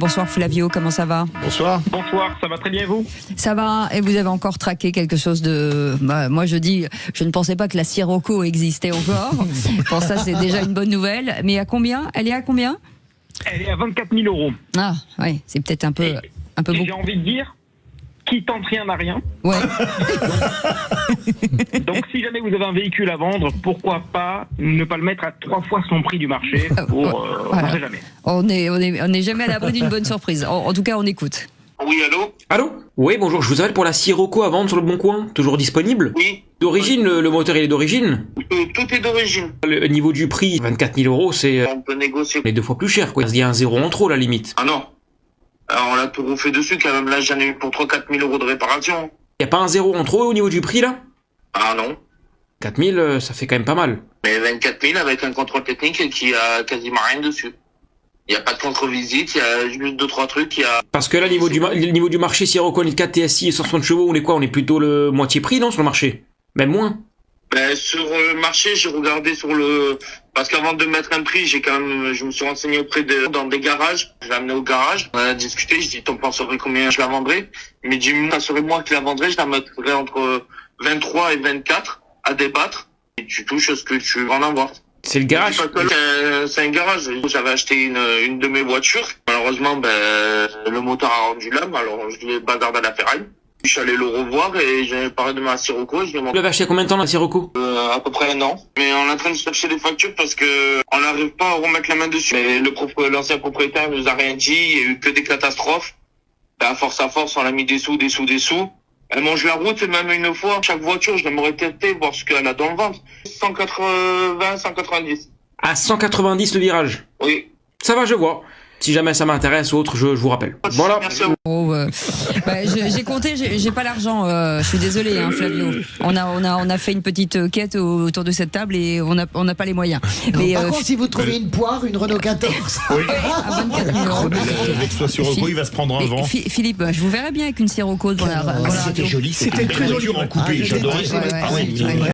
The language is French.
Bonsoir Flavio, comment ça va? Bonsoir. Bonsoir, ça va très bien vous? Ça va, et vous avez encore traqué quelque chose de... moi je dis, je ne pensais pas que la Sirocco existait encore. Pour ça c'est déjà une bonne nouvelle. Mais à combien? Elle est à combien? Elle est à 24 000 €. Ah oui, c'est peut-être un peu beaucoup. J'ai envie de dire, qui tente rien n'a rien. Ouais. Donc si jamais vous avez un véhicule à vendre, pourquoi pas ne pas le mettre à 3 fois son prix du marché pour... on ne sait jamais. On est jamais à l'abri d'une bonne surprise. En tout cas, on écoute. Oui, allô? Allô? Oui, bonjour, je vous appelle pour la Sirocco à vendre sur le Bon Coin. Toujours disponible? Oui. D'origine, le moteur il est d'origine? Tout est d'origine. Le niveau du prix, 24 000 €, c'est On peut négocier. 2 fois plus cher, quoi. Il y a un zéro en trop, à la limite. Ah non. Alors, on l'a tout refait dessus quand même. Là, j'en ai eu pour 3-4 000 € de réparation. Y a pas un zéro en trop au niveau du prix, là? Ah non. 4 000, ça fait quand même pas mal. Mais 24 000 avec un contrôle technique qui a quasiment rien dessus. Il n'y a pas de contre-visite, il y a juste 2-3 trucs, il y a... Parce que là, niveau du marché Sirocco 4 TSI et 160 chevaux, on est quoi? On est plutôt le moitié prix, non, sur le marché? Même moins? Ben, sur le marché, j'ai regardé sur le... Parce qu'avant de mettre un prix, je me suis renseigné dans des garages. Je l'ai amené au garage. On a discuté. Je dis, t'en penserais combien je la vendrais? Il m'a dit, ça serait moi qui la vendrais. Je la mettrais entre 23 et 24 à débattre. Et tu touches ce que tu veux en avoir. C'est le garage? C'est un garage. J'avais acheté une de mes voitures. Malheureusement, le moteur a rendu l'âme. Alors, je l'ai bagarré à la ferraille. Je suis allé le revoir et j'avais parlé de ma Sirocco. Je lui ai Vous montré l'avez acheté combien de temps, la Sirocco? à peu près un an. Mais on est en train de chercher des factures parce que on n'arrive pas à remettre la main dessus. Mais l'ancien propriétaire nous a rien dit. Il y a eu que des catastrophes. Et à force, on a mis des sous. Elle mange la route et même une fois, chaque voiture, je l'aimerais tester, voir ce qu'elle a dans le ventre. 180, 190. À 190 le virage? Oui. Ça va, je vois. Si jamais ça m'intéresse ou autre, je vous rappelle. Voilà. Merci à vous. Oh, j'ai compté, j'ai pas l'argent. Je suis désolé, hein, Flavio. On a fait une petite quête autour de cette table et on n'a pas les moyens. Mais par contre, si vous trouvez une poire, une Renault 14. Oui. à 24 000 €. Avec soi Sirocco, il va se prendre un vent. Philippe, je vous verrais bien avec une Sirocco dans la C'était radio. joli, c'était très joli en coupé. J'adorais. Ouais.